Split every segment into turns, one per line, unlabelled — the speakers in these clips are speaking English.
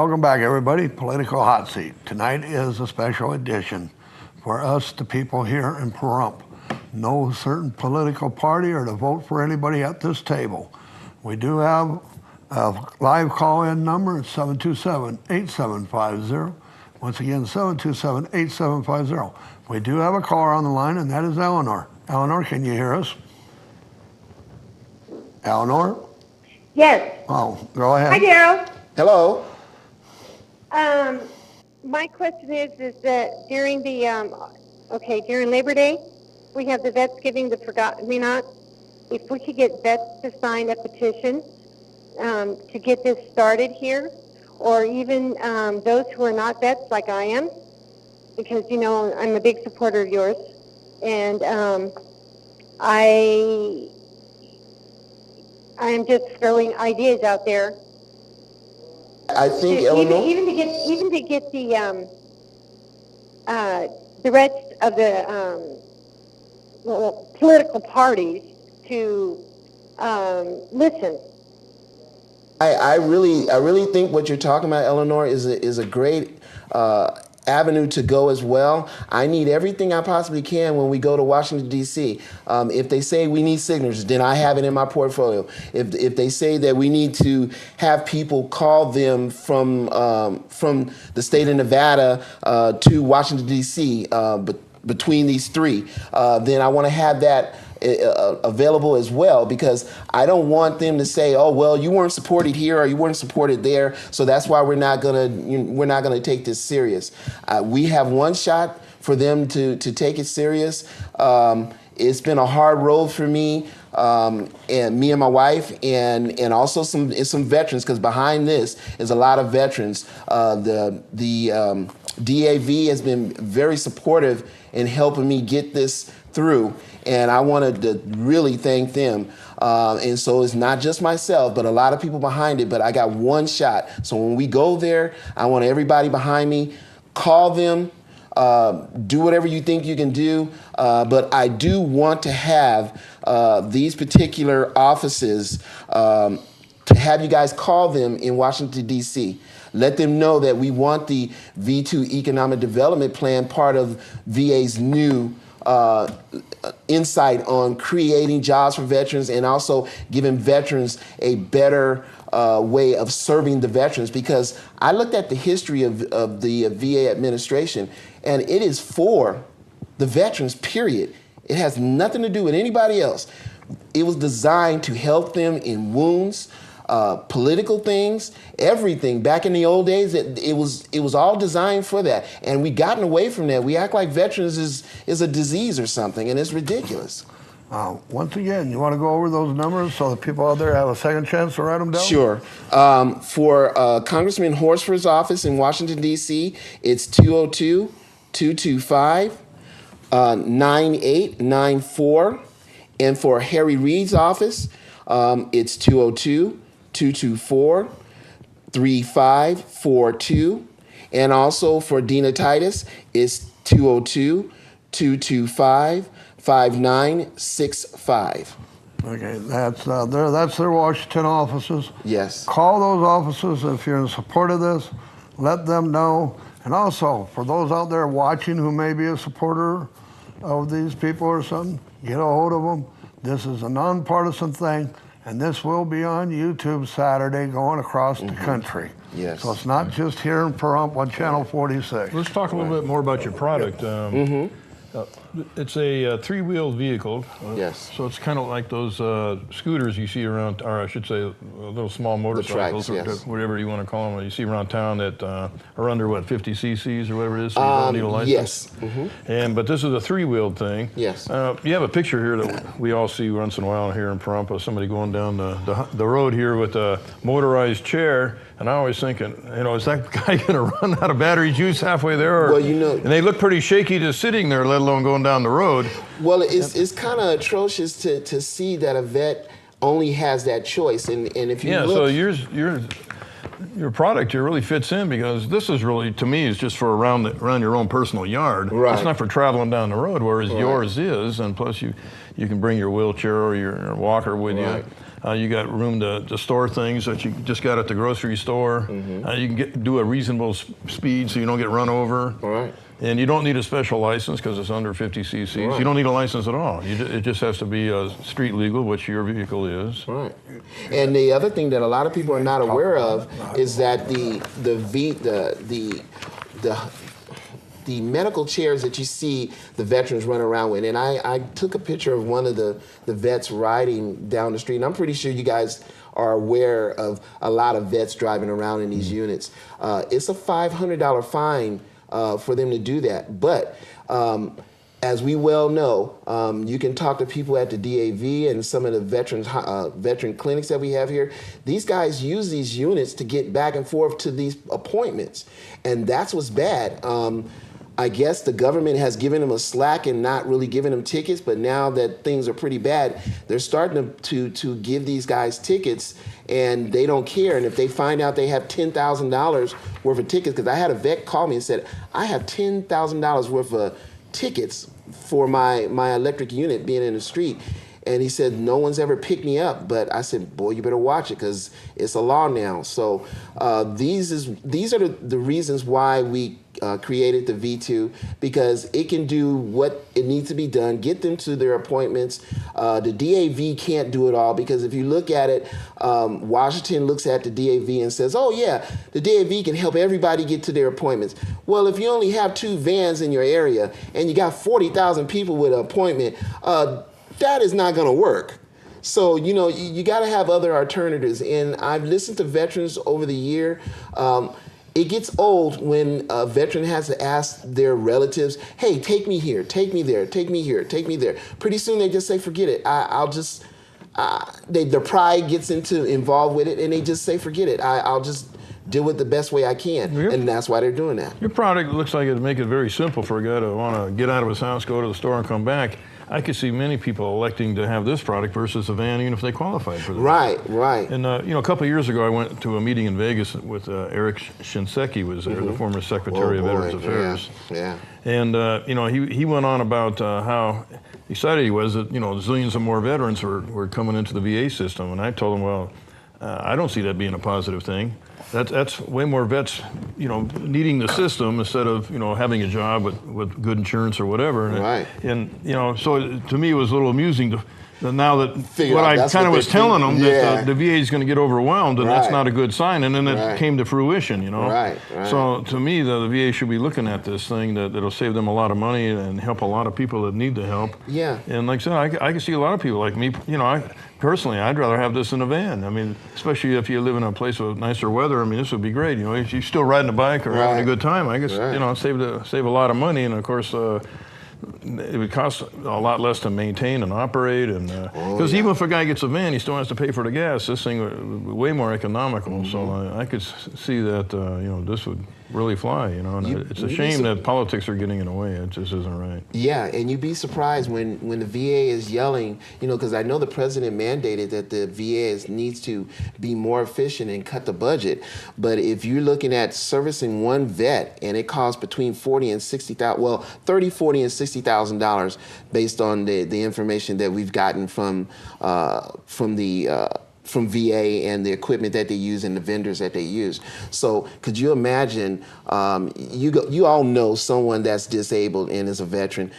Welcome back, everybody. Political Hot Seat. Tonight is a special edition for us, the people here in Pahrump. No certain political party or to vote for anybody at this table. We do have a live call-in number. It's 727-8750. Once again, 727-8750. We do have a caller on the line, and that is Eleanor. Eleanor, can you hear us? Eleanor?
Yes.
Oh, go ahead.
Hi, Darryl.
Hello.
My question is that during the, during Labor Day, we have the Vets Giving the Forgot-Me-Not. If we could get vets to sign a petition to get this started here, or even those who are not vets like I am, because, you know, I'm a big supporter of yours, and I'm just throwing ideas out there.
I think Eleanor,
even to get the rest of the political parties to listen.
I really think what you're talking about, Eleanor, is a great avenue to go as well. I need everything I possibly can when we go to Washington, D.C. If they say we need signatures, then I have it in my portfolio. If they say that we need to have people call them from the state of Nevada to Washington, D.C., but between these three, then I want to have that available as well, because I don't want them to say, oh, well, you weren't supported here or you weren't supported there, so that's why we're not gonna take this serious. We have one shot for them to take it serious. It's been a hard road for me, and me and my wife, and also some veterans, because behind this is a lot of veterans. The DAV has been very supportive in helping me get this through, and I wanted to really thank them. And so it's not just myself, but a lot of people behind it, but I got one shot. So when we go there, I want everybody behind me. Call them, do whatever you think you can do, but I do want to have these particular offices to have you guys call them in Washington, D.C. Let them know that we want the V2 Economic Development Plan, part of VA's new insight on creating jobs for veterans, and also giving veterans a better way of serving the veterans. Because I looked at the history of the VA administration, and it is for the veterans, period. It has nothing to do with anybody else. It was designed to help them in wounds, political things, everything. Back in the old days, it was all designed for that, and we gotten away from that. We act like veterans is a disease or something, and it's ridiculous.
Once again, you want to go over those numbers so the people out there have a second chance to write them down?
Sure. For Congressman Horsford's office in Washington, D.C., it's 202-225-9894, and for Harry Reid's office, it's 202-224-3542. And also for Dina Titus, it's 202-225-5965.
Okay, that's their Washington offices.
Yes.
Call those offices if you're in support of this. Let them know. And also, for those out there watching who may be a supporter of these people or something, get a hold of them. This is a nonpartisan thing, and this will be on YouTube Saturday going across the country.
Yes.
So it's not just here in Pahrump on Channel 46.
Let's talk a little bit more about your product. It's a three-wheeled vehicle.
Yes.
So it's kind of like those scooters you see around, or I should say, little small motorcycles,
trikes, yes.
or whatever you want to call them. You see around town that are under what, 50 cc's or whatever it is. So you don't need a license.
Yes.
But this is a three-wheeled thing.
Yes.
You have a picture here that we all see once in a while here in Pahrump of somebody going down the road here with a motorized chair. And I always thinking, is that guy going to run out of battery juice halfway there?
Well,
and they look pretty shaky just sitting there, let alone going down the road.
Well, it's kind of atrocious to see that a vet only has that choice. And if you look...
so your product here really fits in, because this is really, to me, is just for around your own personal yard.
Right.
It's not for traveling down the road, whereas yours is. And plus, you You can bring your wheelchair or your walker with
Right.
you. You got room to store things that you just got at the grocery store. You can do a reasonable speed so you don't get run over.
Right.
And you don't need a special license because it's under 50 cc's.
Right.
You don't need a license at all. It just has to be street legal, which your vehicle is.
Right. And the other thing that a lot of people are not aware of is that the medical chairs that you see the veterans run around with, and I took a picture of one of the vets riding down the street, and I'm pretty sure you guys are aware of a lot of vets driving around in these units. It's a $500 fine for them to do that. But as we well know, you can talk to people at the DAV and some of the veteran clinics that we have here. These guys use these units to get back and forth to these appointments, and that's what's bad. I guess the government has given them a slack and not really giving them tickets, but now that things are pretty bad, they're starting to give these guys tickets, and they don't care. And if they find out they have $10,000 worth of tickets, because I had a vet call me and said, I have $10,000 worth of tickets for my electric unit being in the street. And he said, no one's ever picked me up. But I said, boy, you better watch it because it's a law now. So these are the reasons why we created the V2, because it can do what it needs to be done, get them to their appointments. The DAV can't do it all, because if you look at it, Washington looks at the DAV and says, oh yeah, the DAV can help everybody get to their appointments. Well, if you only have 2 vans in your area and you got 40,000 people with an appointment, that is not going to work. So, you got to have other alternatives. And I've listened to veterans over the year. It gets old when a veteran has to ask their relatives, hey, take me here, take me there, take me here, take me there. Pretty soon they just say, forget it. Their pride gets involved with it, and they just say, forget it. I'll just do it the best way I can. Yep. And that's why they're doing that.
Your product looks like it'd make it very simple for a guy to want to get out of his house, go to the store, and come back. I could see many people electing to have this product versus a van, even if they qualified for the
Right.
And a couple of years ago, I went to a meeting in Vegas with Eric Shinseki was there, the former Secretary of Veterans Affairs.
Yeah.
And he went on about how excited he was that zillions of more veterans were coming into the VA system, and I told him, well, I don't see that being a positive thing. That's way more vets, needing the system instead of, having a job with good insurance or whatever.
Right.
And so to me it was a little amusing to now that what I kind of was telling them that the VA is going to get overwhelmed, and that's not a good sign. And then it came to fruition,
Right.
So to me, the VA should be looking at this thing that'll save them a lot of money and help a lot of people that need the help.
Yeah.
And like I said, I can see a lot of people like me. Personally, I'd rather have this in a van. I mean, especially if you live in a place with nicer weather. I mean, this would be great. If you're still riding a bike or having a good time, I guess save a lot of money. And of course, it would cost a lot less to maintain and operate, and because even if a guy gets a van, he still has to pay for the gas. This thing would be way more economical. So I could see that this would really fly. And it's a shame that politics are getting in the way. It just isn't right.
Yeah, and you'd be surprised when the VA is yelling, because I know the president mandated that the VA needs to be more efficient and cut the budget. But if you're looking at servicing one vet, and it costs between $40,000 and $60,000, well, $30,000, $40,000, and $60,000, based on the information that we've gotten from VA and the equipment that they use and the vendors that they use. So could you imagine, you all know someone that's disabled and is a veteran,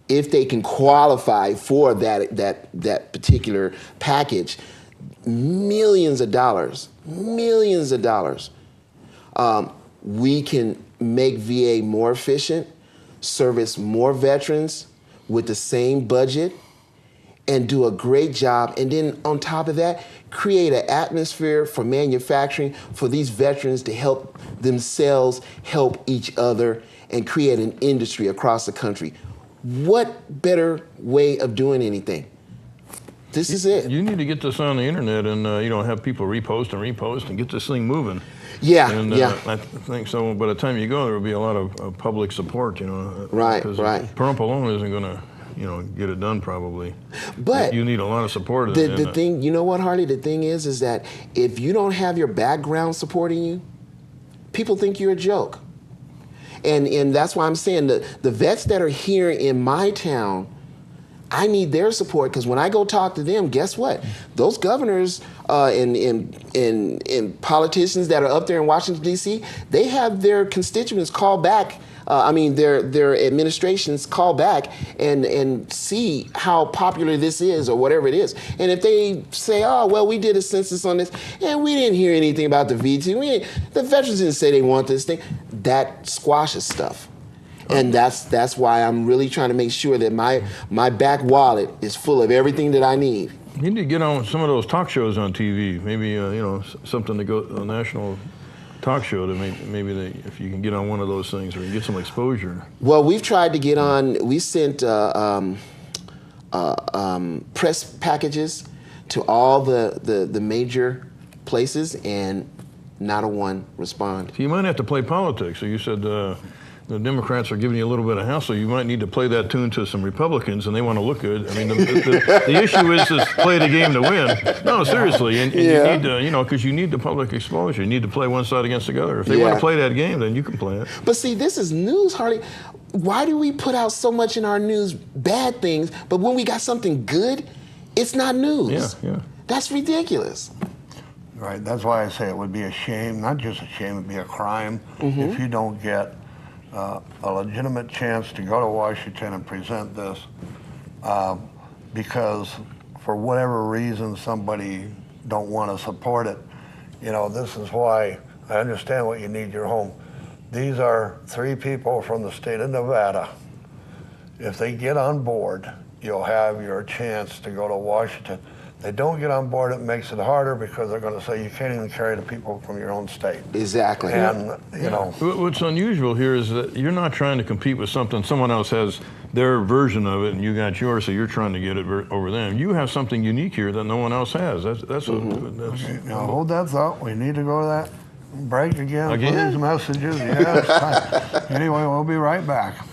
if they can qualify for that particular package, millions of dollars. We can make VA more efficient, service more veterans with the same budget, and do a great job. And then on top of that, create an atmosphere for manufacturing for these veterans to help themselves, help each other, and create an industry across the country. What better way of doing anything? This is it.
You need to get this on the internet and have people repost and get this thing moving.
Yeah,
and,
yeah.
I think so. By the time you go, there will be a lot of public support.
Right,
because
right.
Perump alone isn't going to get it done probably.
But
you need a lot of support.
The thing, you know what, Harley? The thing is that if you don't have your background supporting you, people think you're a joke. And that's why I'm saying the vets that are here in my town, I need their support because when I go talk to them, guess what? Those governors and politicians that are up there in Washington, D.C., they have their constituents call back. Their administrations call back and see how popular this is or whatever it is. And if they say, oh, well, we did a census on this and we didn't hear anything about the V2, the veterans didn't say they want this thing, that squashes stuff. And that's why I'm really trying to make sure that my back wallet is full of everything that I need.
You need to get on some of those talk shows on TV. Maybe something to go a national talk show to if you can get on one of those things or get some exposure.
Well, we've tried to get on. We sent press packages to all the major places, and not a one respond.
So you might have to play politics. So you said the Democrats are giving you a little bit of hassle. You might need to play that tune to some Republicans, and they want to look good. I mean, the issue is play the game to win. No, seriously, and you need to, because you need the public exposure. You need to play one side against the other. If they want to play that game, then you can play it.
But see, this is news, Harley. Why do we put out so much in our news bad things, but when we got something good, it's not news?
Yeah.
That's ridiculous.
Right. That's why I say it would be a shame, not just a shame, it'd be a crime if you don't get a legitimate chance to go to Washington and present this because for whatever reason somebody don't want to support it. This is why I understand what you need your home. These are 3 people from the state of Nevada. If they get on board, you'll have your chance to go to Washington. They don't get on board, it makes it harder because they're going to say you can't even carry the people from your own state.
Exactly.
And,
What's unusual here is that you're not trying to compete with something. Someone else has their version of it and you got yours, so you're trying to get it over them. You have something unique here that no one else has.
Now, hold that thought. We need to go to that break again? For these messages. Yes. Anyway, we'll be right back.